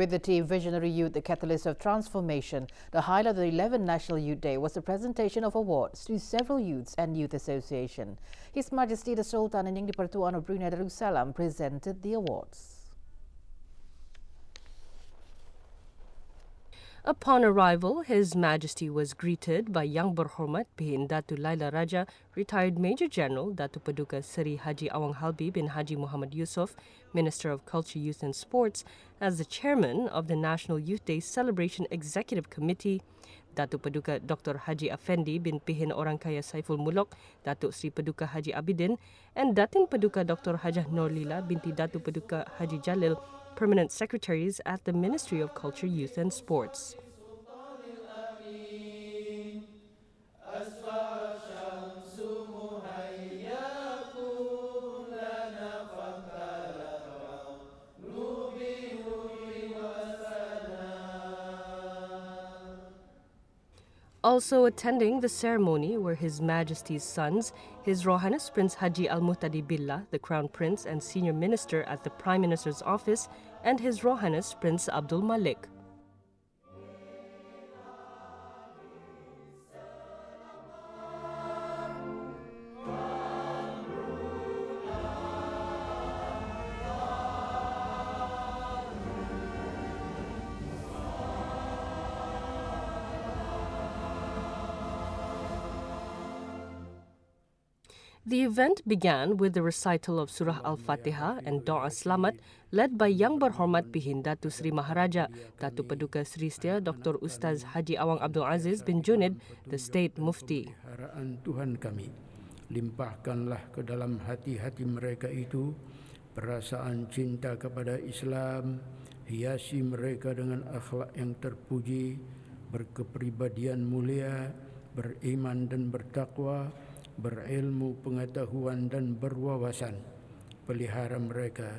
With the team Visionary Youth, the catalyst of transformation, the highlight of the 11th National Youth Day was the presentation of awards to several youths and youth association. His Majesty the Sultan and Yang di-Pertuan of Brunei Darussalam presented the awards. Upon arrival, His Majesty was greeted by Yang Berhormat Bihin Datu Laila Raja, retired Major General Datu Paduka Seri Haji Awang Halbi bin Haji Muhammad Yusof, Minister of Culture, Youth and Sports, as the Chairman of the National Youth Day Celebration Executive Committee, Datu Paduka Dr. Haji Effendi bin Pihin Orangkaya Saiful Mulok, Datuk Sri Paduka Haji Abidin, and Datin Paduka Dr. Hajah Norlila binti Datu Paduka Haji Jalil, Permanent Secretaries at the Ministry of Culture, Youth and Sports. Also attending the ceremony were His Majesty's sons, His Royal Prince Haji Al-Muhtadi Billah, the Crown Prince and Senior Minister at the Prime Minister's Office, and His Royal Prince Abdul Malik. The event began with the recital of Surah Al-Fatiha and Doa Selamat led by Yang Berhormat Bihin Datu Sri Maharaja, Datu Paduka Sri Setia Dr. Ustaz Haji Awang Abdul Aziz bin Junid, the State Mufti. Tuhan kami, limpahkanlah ke dalam hati-hati mereka itu perasaan cinta kepada Islam, hiasi mereka dengan akhlak yang terpuji, berkepribadian mulia, beriman dan bertakwa, berilmu, pengetahuan dan berwawasan. Pelihara mereka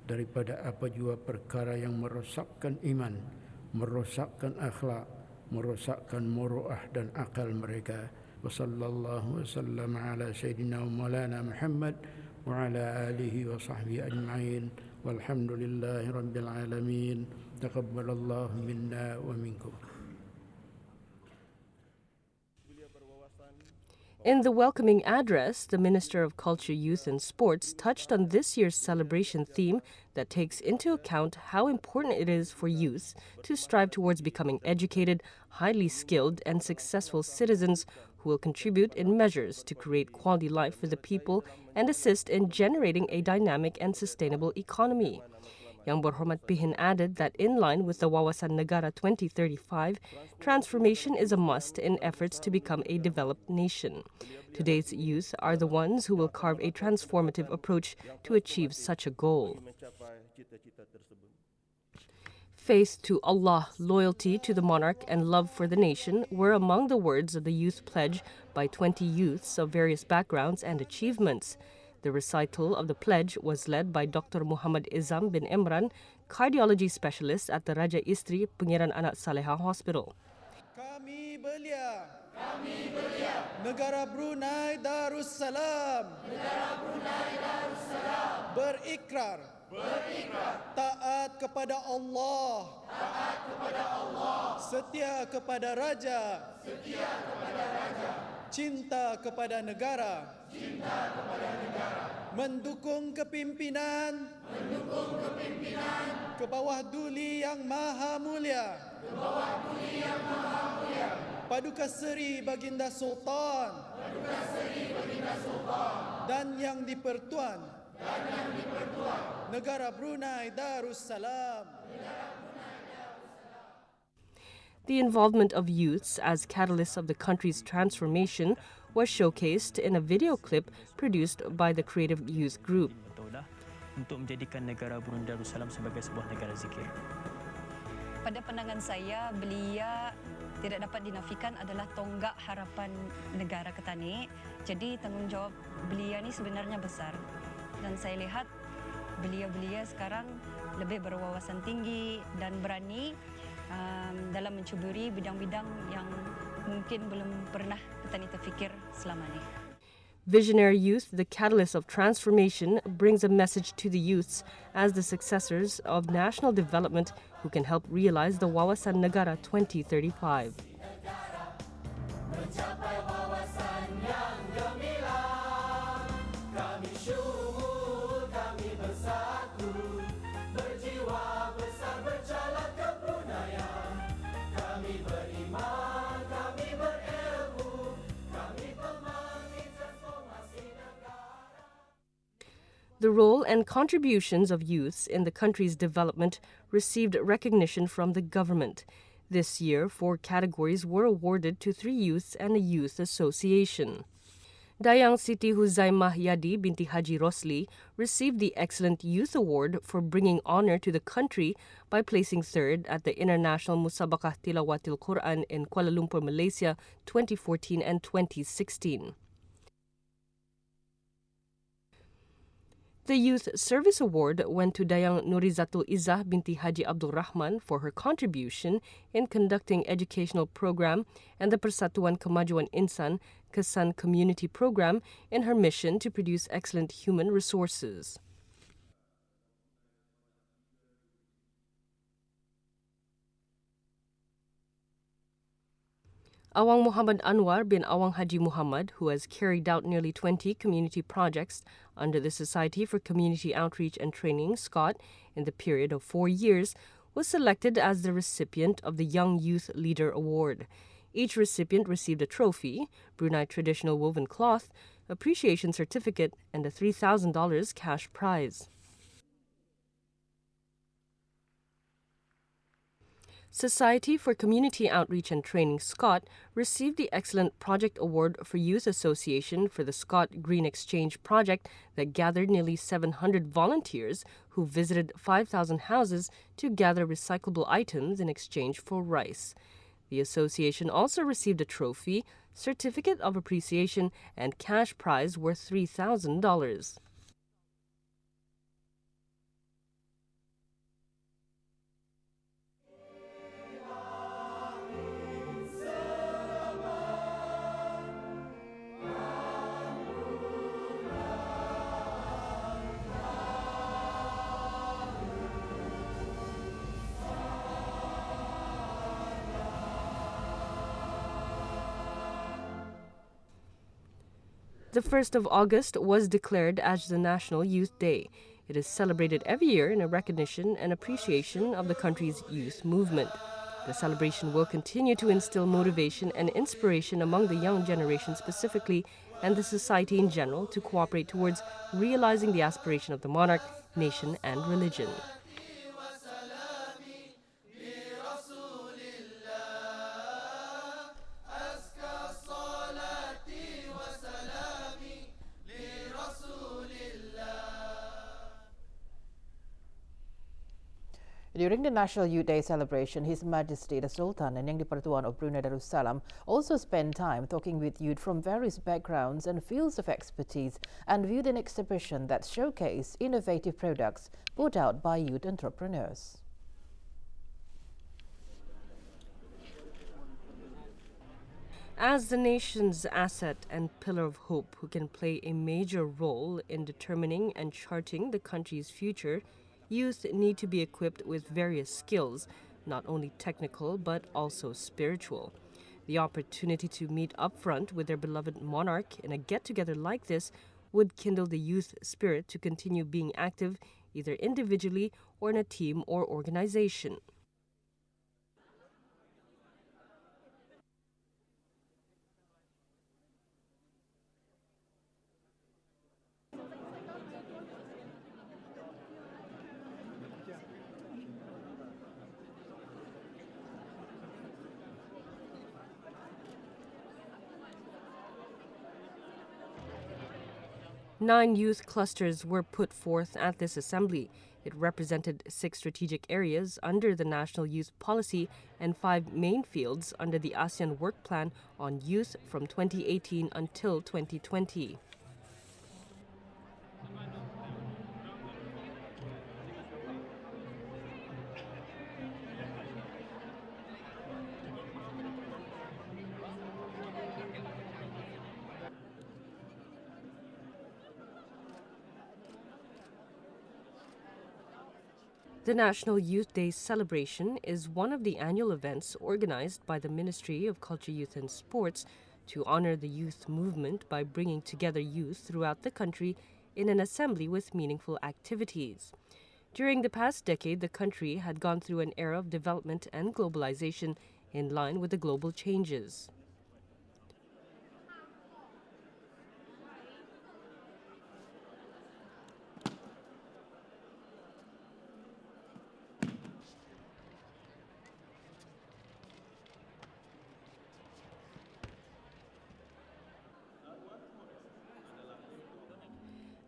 daripada apa jua perkara yang merosakkan iman, merosakkan akhlak, merosakkan muruah dan akal mereka. Wassallallahu wasallam ala sayyidina wa maulana Muhammad wa ala alihi wa sahbihi ajma'in. Walhamdulillahi rabbil alamin. Taqabbalallahu minna wa minkum. In the welcoming address, the Minister of Culture, Youth and Sports touched on this year's celebration theme that takes into account how important it is for youth to strive towards becoming educated, highly skilled and successful citizens who will contribute in measures to create quality life for the people and assist in generating a dynamic and sustainable economy. Yang Berhormat Bihin added that in line with the Wawasan Negara 2035, transformation is a must in efforts to become a developed nation. Today's youth are the ones who will carve a transformative approach to achieve such a goal. Faith to Allah, loyalty to the monarch and love for the nation were among the words of the youth pledge by 20 youths of various backgrounds and achievements. The recital of the pledge was led by Dr. Muhammad Izam bin Imran, cardiology specialist at the Raja Istri Pangeran Anak Saleha Hospital. Kami Belia, Negara Brunei Darussalam, berikrar, taat kepada Allah, setia kepada Raja, cinta kepada negara, mendukung kepimpinan, ke bawah duli yang maha mulia, Paduka Seri Baginda Sultan, dan Yang di-Pertuan, Negara Brunei Darussalam. The involvement of youths as catalysts of the country's transformation was showcased in a video clip produced by the Creative Youth Group. Untuk menjadikan negara Brunei Darussalam sebagai sebuah negara zikir. Pada pandangan saya, Belia tidak dapat dinafikan adalah tonggak harapan negara Ketanik. Jadi tanggungjawab Belia ni sebenarnya besar. Dan saya lihat belia-belia sekarang lebih berwawasan tinggi dan berani dalam mencuburi bidang-bidang yang mungkin belum pernah Ketanik terfikir selama ini. Visionary Youth, the catalyst of transformation, brings a message to the youths as the successors of national development who can help realize the Wawasan Negara 2035. The role and contributions of youths in the country's development received recognition from the government. This year, 4 categories were awarded to 3 youths and a youth association. Dayang Siti Huzaimah Yadi binti Haji Rosli received the Excellent Youth Award for bringing honor to the country by placing 3rd at the International Musabaqah Tilawatil Quran in Kuala Lumpur, Malaysia 2014 and 2016. The Youth Service Award went to Dayang Nurizatul Izzah binti Haji Abdul Rahman for her contribution in conducting educational program and the Persatuan Kemajuan Insan Kesan Community Program in her mission to produce excellent human resources. Awang Muhammad Anwar bin Awang Haji Muhammad, who has carried out nearly 20 community projects under the Society for Community Outreach and Training, SCOT, in the period of 4 years, was selected as the recipient of the Young Youth Leader Award. Each recipient received a trophy, Brunei traditional woven cloth, appreciation certificate, and a $3,000 cash prize. Society for Community Outreach and Training, SCOT, received the Excellent Project Award for Youth Association for the SCOT Green Exchange project that gathered nearly 700 volunteers who visited 5,000 houses to gather recyclable items in exchange for rice. The association also received a trophy, certificate of appreciation, and cash prize worth $3,000. The 1st of August was declared as the National Youth Day. It is celebrated every year in a recognition and appreciation of the country's youth movement. The celebration will continue to instill motivation and inspiration among the young generation specifically and the society in general to cooperate towards realizing the aspiration of the monarch, nation, and religion. During the National Youth Day celebration, His Majesty the Sultan and Yang di-Pertuan of Brunei Darussalam also spent time talking with youth from various backgrounds and fields of expertise and viewed an exhibition that showcased innovative products put out by youth entrepreneurs. As the nation's asset and pillar of hope who can play a major role in determining and charting the country's future, youth need to be equipped with various skills, not only technical but also spiritual. The opportunity to meet up front with their beloved monarch in a get-together like this would kindle the youth spirit to continue being active either individually or in a team or organization. Nine youth clusters were put forth at this assembly. It represented 6 strategic areas under the National Youth Policy and 5 main fields under the ASEAN Work Plan on Youth from 2018 until 2020. The National Youth Day celebration is one of the annual events organized by the Ministry of Culture, Youth and Sports to honor the youth movement by bringing together youth throughout the country in an assembly with meaningful activities. During the past decade, the country had gone through an era of development and globalization in line with the global changes.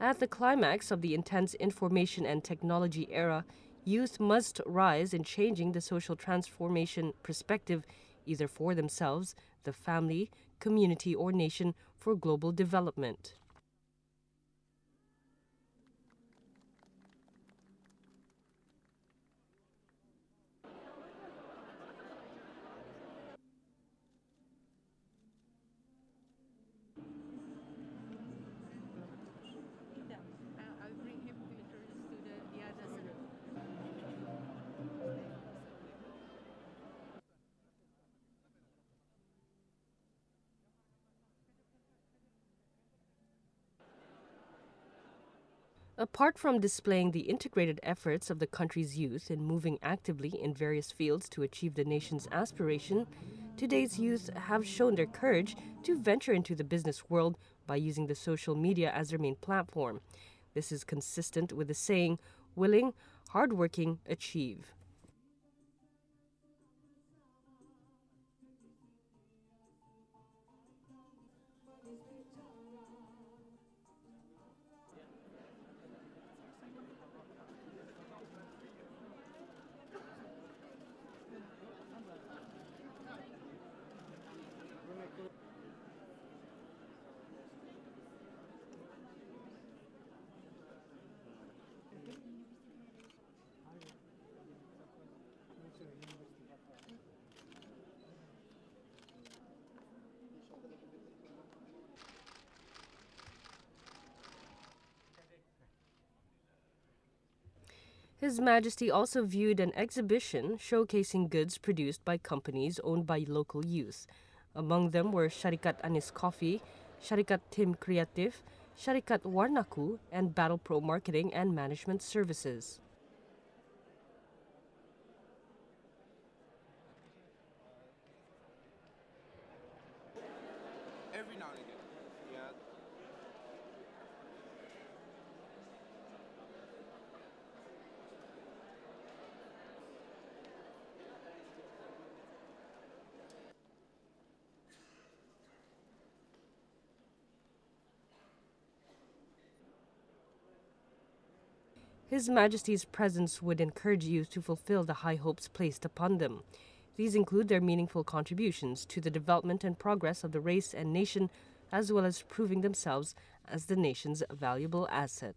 At the climax of the intense information and technology era, youth must rise in changing the social transformation perspective, either for themselves, the family, community, or nation, for global development. Apart from displaying the integrated efforts of the country's youth in moving actively in various fields to achieve the nation's aspiration, today's youth have shown their courage to venture into the business world by using the social media as their main platform. This is consistent with the saying, willing, hardworking, achieve. His Majesty also viewed an exhibition showcasing goods produced by companies owned by local youth. Among them were Syarikat Anis Coffee, Syarikat Tim Kreatif, Syarikat Warnaku, and Battle Pro Marketing and Management Services. Every now and again, yeah. His Majesty's presence would encourage youth to fulfill the high hopes placed upon them. These include their meaningful contributions to the development and progress of the race and nation, as well as proving themselves as the nation's valuable asset.